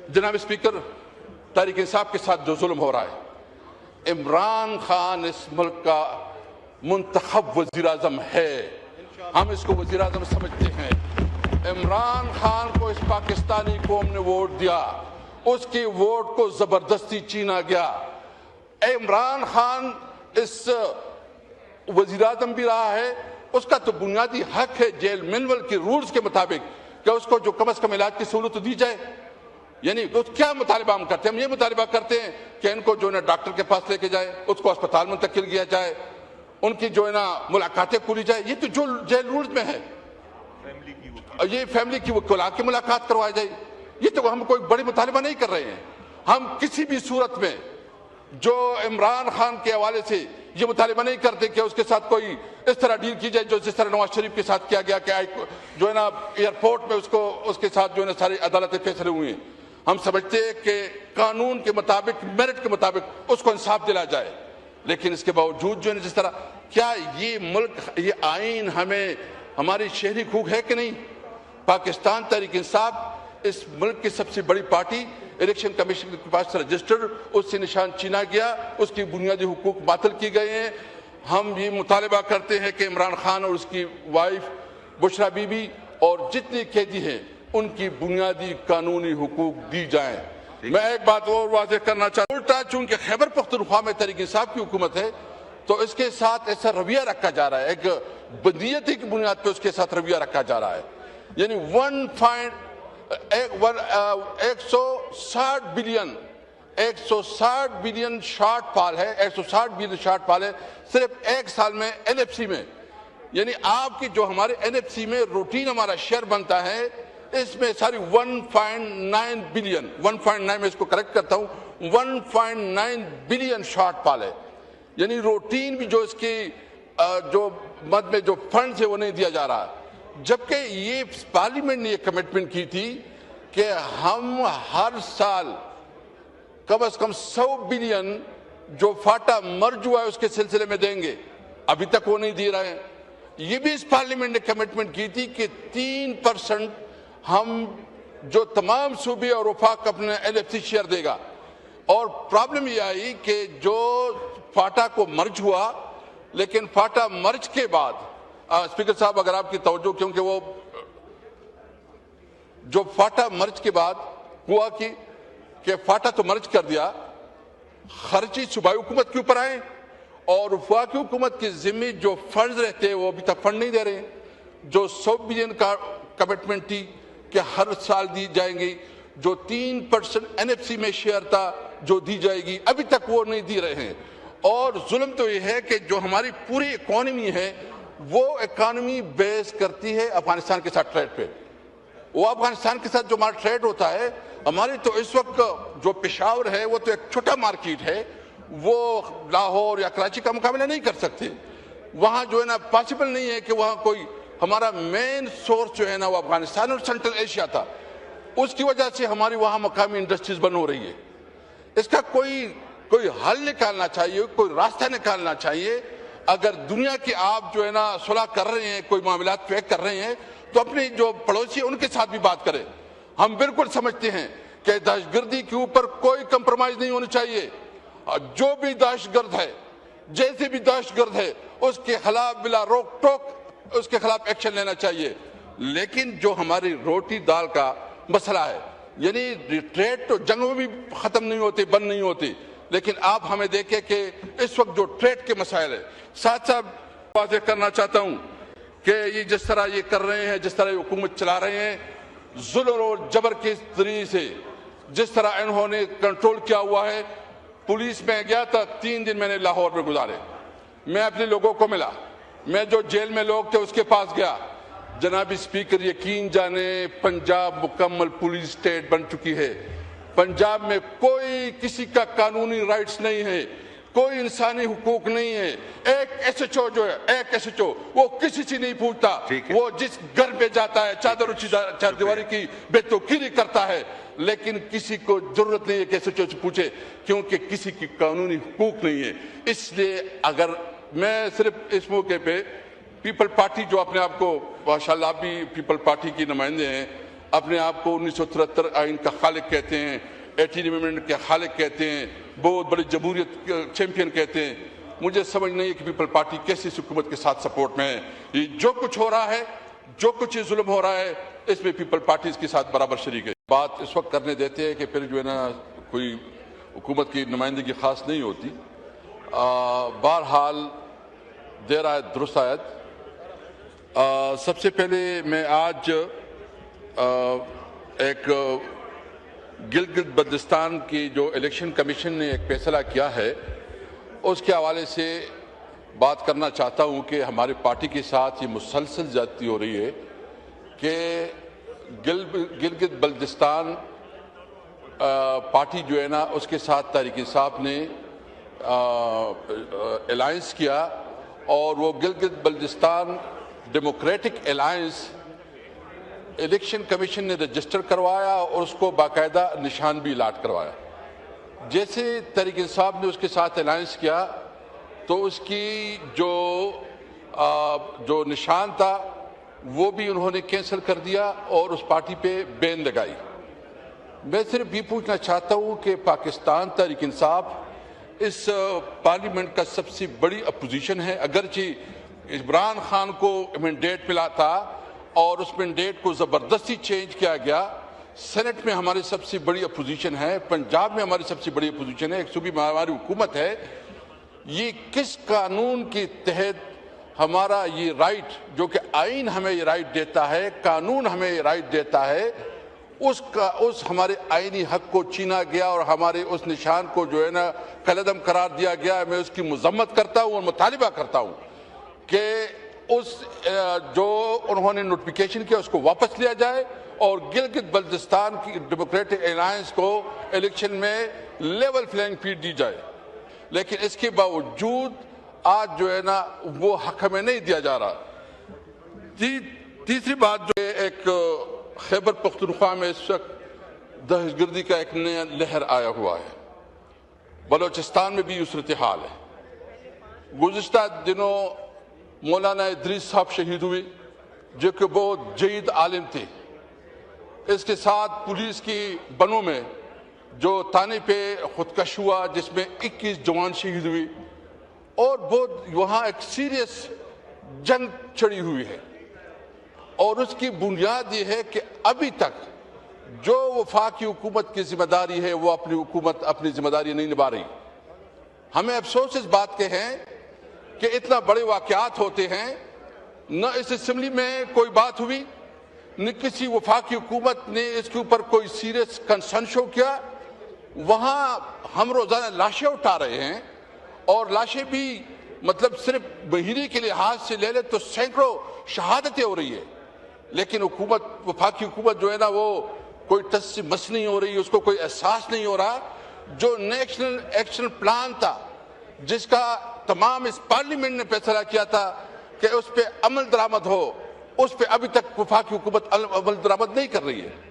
जनाब स्पीकर, तहरीक इंसाफ के साथ जो जुल्म हो रहा है, इमरान खान इस मुल्क का मुंतखब वजीर आजम है, हम इसको वजीर आजम समझते हैं। इमरान खान को इस पाकिस्तानी कौम ने वोट दिया, उसकी वोट को जबरदस्ती छीना गया। इमरान खान इस वजीर आजम भी रहा है, उसका तो बुनियादी हक है जेल मिनवल के रूल्स के मुताबिक कि उसको जो कम से कम इलाज की सहूलत दी जाए। यानी तो क्या मुतालिबा हम करते हैं? हम ये मुतालिबा करते हैं कि इनको जो है ना डॉक्टर के पास लेके जाए, उसको अस्पताल मुंतकिल किया जाए, उनकी जो है ना मुलाकातें पूरी जाए। ये तो जो जेल रूल्स में है, ये फैमिली की वकीला की मुलाकात करवाई जाए। ये तो हम कोई बड़ी मुतालिबा नहीं कर रहे हैं। हम किसी भी सूरत में जो इमरान खान के हवाले से ये मुतालिबा नहीं करते कि उसके साथ कोई इस तरह डील की जाए जो जिस तरह नवाज शरीफ के साथ किया गया कि जो है ना एयरपोर्ट में उसको उसके साथ जो है ना सारी अदालतें फैसले हुए हैं। हम समझते हैं कि कानून के मुताबिक, मेरिट के मुताबिक उसको इंसाफ दिलाया जाए, लेकिन इसके बावजूद जो है जिस तरह, क्या ये मुल्क, ये आइन हमें हमारी शहरी हकूक है कि नहीं? पाकिस्तान तहरीक इंसाफ इस मुल्क की सबसे बड़ी पार्टी, इलेक्शन कमीशन के पास रजिस्टर्ड, उससे निशान छीना गया, उसकी बुनियादी हुकूक बातिल की गए हैं। हम ये मुतालिबा करते हैं कि इमरान खान और उसकी वाइफ बुशरा बीबी और जितने कैदी हैं उनकी बुनियादी कानूनी हुकूक दी जाएं। मैं एक बात और वाज़ेह करना चाहता हूं, उल्टा चूंकि खैबर पख्तूनख्वा में तहरीक इंसाफ की हुकूमत है तो इसके साथ ऐसा रवैया रखा जा रहा है, एक बदनीयती की बुनियाद पर उसके साथ रवैया रखा जा रहा है। यानी 160 बिलियन शॉर्ट फॉल है, 160 बिलियन शॉर्ट फॉल है सिर्फ एक साल में एनएफसी में। यानी आपकी जो हमारे एनएफसी में रूटीन हमारा शेयर बनता है, इसमें सारी 1.9 बिलियन, 1.9 में इसको करेक्ट करता हूं, 1.9 बिलियन शॉर्ट फॉल है। यानी रूटीन भी जो इसकी जो मद में जो फंड है वो नहीं दिया जा रहा। जबकि ये पार्लियामेंट ने ये कमिटमेंट की थी कि हम हर साल कम से कम 100 बिलियन जो फाटा मर्ज हुआ है उसके सिलसिले में देंगे, अभी तक वो नहीं दे रहे हैं। ये भी इस पार्लियामेंट ने कमिटमेंट की थी कि 3% हम जो तमाम सूबे और वफाक अपने एनएफसी शेयर देगा। और प्रॉब्लम ये आई कि जो फाटा को मर्ज हुआ, लेकिन फाटा मर्ज के बाद स्पीकर साहब अगर आपकी तवज्जो, क्योंकि वो जो फाटा मर्ज के बाद हुआ कि फाटा तो मर्ज कर दिया, खर्ची सूबाई हुकूमत के ऊपर आए और वफाकी हुकूमत के जिम्मे जो फंड रहते हैं वो अभी तक फंड नहीं दे रहे। जो 100 बिलियन का कमिटमेंट थी कि हर साल दी जाएंगी, जो 3% एनएफसी में शेयर था जो दी जाएगी, अभी तक वो नहीं दी रहे हैं। और जुल्म तो ये है कि जो हमारी पूरी इकॉनमी है वो इकॉनमी बेस करती है अफगानिस्तान के साथ ट्रेड पे। वो अफगानिस्तान के साथ जो हमारा ट्रेड होता है, हमारी तो इस वक्त जो पेशावर है वो तो एक छोटा मार्केट है, वो लाहौर या कराची का मुकाबला नहीं कर सकते। वहाँ जो है ना पॉसिबल नहीं है कि वहाँ कोई, हमारा मेन सोर्स जो है ना वो अफगानिस्तान और सेंट्रल एशिया था। उसकी वजह से हमारी वहाँ मकामी इंडस्ट्रीज बंद हो रही है। इसका कोई हल निकालना चाहिए, कोई रास्ता निकालना चाहिए। अगर दुनिया की आप जो है ना सुलह कर रहे हैं, कोई मामलात तय कर रहे हैं, तो अपने जो पड़ोसी हैं उनके साथ भी बात करें। हम बिल्कुल समझते हैं कि दहशतगर्दी के ऊपर कोई कंप्रोमाइज नहीं होनी चाहिए। जो भी दहशतगर्द है, जैसे भी दहशतगर्द है, उसके खिलाफ बिला रोक टोक उसके खिलाफ एक्शन लेना चाहिए। लेकिन जो हमारी रोटी दाल का मसला है, यानी ट्रेड तो जंग में भी खत्म नहीं होती, बंद नहीं होती, लेकिन आप हमें देखें कि इस वक्त जो ट्रेड के मसाइल है, साथ साथ वाज़ेह करना चाहता हूं कि ये जिस तरह ये कर रहे हैं, जिस तरह ये हुकूमत चला रहे हैं, जुल्म और जबर के तरीके से जिस तरह इन्होंने कंट्रोल किया हुआ है। पुलिस में गया था, 3 दिन मैंने लाहौर में गुजारे, मैं अपने लोगों को मिला, मैं जो जेल में लोग थे उसके पास गया। जनाब स्पीकर, यकीन जाने पंजाब मुकम्मल पुलिस स्टेट बन चुकी है। पंजाब में कोई किसी का कानूनी राइट्स नहीं है, कोई इंसानी हुकूक नहीं है। एक एसएचओ जो है, एक एसएचओ वो किसी से नहीं पूछता, वो जिस घर पे जाता है चादर चारदीवारी की बेतौकीरी करता है, लेकिन किसी को जरूरत नहीं है कि एसएचओ से पूछे, क्योंकि किसी की कानूनी हुकूक नहीं है। इसलिए अगर मैं सिर्फ इस मौके पे पीपल पार्टी, जो अपने आप को माशाल्लाह भी पीपल पार्टी की नुमाइंदे हैं, اپنے آپ کو 1973 آئین کا خالق کہتے ہیں، 18 امینڈمنٹ کے خالق کہتے ہیں، بہت بڑی جمہوریت چیمپئن کہتے ہیں. مجھے سمجھ نہیں ہے کہ پیپل پارٹی کیسی اس حکومت کے ساتھ سپورٹ میں ہے. یہ جو کچھ ہو رہا ہے، جو کچھ ظلم ہو رہا ہے، اس میں پیپل پارٹی اس کے ساتھ برابر شریک ہے. بات اس وقت کرنے دیتے ہیں کہ پھر جو ہے نا کوئی حکومت کی نمائندگی خاص نہیں ہوتی. بہرحال دیر آیت درست آیت. سب سے پہلے میں آج ایک گلگت بلتستان کی جو الیکشن کمیشن نے ایک فیصلہ کیا ہے اس کے حوالے سے بات کرنا چاہتا ہوں کہ ہماری پارٹی کے ساتھ یہ مسلسل زیادتی ہو رہی ہے کہ گلگت بلتستان پارٹی جو ہے نا اس کے ساتھ تحریک انصاف نے الائنس کیا اور وہ Gilgit Baltistan democratic alliance election commission نے رجسٹر کروایا اور اس کو باقاعدہ نشان بھی الاٹ کروایا. جیسے تحریک انصاف نے اس کے ساتھ الائنس کیا تو اس کی جو نشان تھا وہ بھی انہوں نے کینسل کر دیا اور اس پارٹی پہ بین لگائی. میں صرف یہ پوچھنا چاہتا ہوں کہ پاکستان تحریک انصاف اس پارلیمنٹ کا سب سے بڑی اپوزیشن ہے. اگرچہ عمران خان کو مینڈیٹ ملا تھا اور اس مینڈیٹ کو زبردستی چینج کیا گیا. سینٹ میں ہماری سب سے بڑی اپوزیشن ہے، پنجاب میں ہماری سب سے بڑی اپوزیشن ہے، ایک صوبائی ہماری حکومت ہے. یہ کس قانون کے تحت ہمارا یہ رائٹ، جو کہ آئین ہمیں یہ رائٹ دیتا ہے، قانون ہمیں یہ رائٹ دیتا ہے، اس ہمارے آئینی حق کو چھینا گیا اور ہمارے اس نشان کو جو ہے نا کالعدم قرار دیا گیا. میں اس کی مذمت کرتا ہوں اور مطالبہ کرتا ہوں کہ جو انہوں نے نوٹیفیکیشن کیا اس کو واپس لیا جائے اور گلگت بلتستان کی ڈیموکریٹک الائنس کو الیکشن میں لیول فلینگ فیلڈ دی جائے. لیکن اس کے باوجود آج جو ہے نا وہ حق ہمیں نہیں دیا جا رہا. تیسری بات جو ہے، ایک خیبر پختونخوا میں اس وقت دہشت گردی کا ایک نیا لہر آیا ہوا ہے. بلوچستان میں بھی یہ صورتحال ہے. گزشتہ دنوں مولانا ادریس صاحب شہید ہوئے جو کہ بہت جید عالم تھے. اس کے ساتھ پولیس کی بنوں میں جو تانے پہ خودکش ہوا جس میں 21 جوان شہید ہوئے اور بہت وہاں ایک سیریس جنگ چھڑی ہوئی ہے. اور اس کی بنیاد یہ ہے کہ ابھی تک جو وفاقی حکومت کی ذمہ داری ہے وہ اپنی ذمہ داری نہیں نبھا رہی. ہمیں افسوس اس بات کے ہیں کہ اتنا بڑے واقعات ہوتے ہیں، نہ اس اسمبلی میں کوئی بات ہوئی، نہ کسی وفاقی حکومت نے اس کے اوپر کوئی سیریس کنسرن شو کیا. وہاں ہم روزانہ لاشیں اٹھا رہے ہیں اور لاشیں بھی مطلب صرف مہینے کے لحاظ سے لے لیں تو سینکڑوں شہادتیں ہو رہی ہے. لیکن وفاقی حکومت جو ہے نا وہ کوئی ٹس سے مس نہیں ہو رہی، اس کو کوئی احساس نہیں ہو رہا. جو نیشنل ایکشن پلان تھا جس کا تمام اس پارلیمنٹ نے فیصلہ کیا تھا کہ اس پہ عمل درآمد ہو، اس پہ ابھی تک وفاقی حکومت عمل درآمد نہیں کر رہی ہے.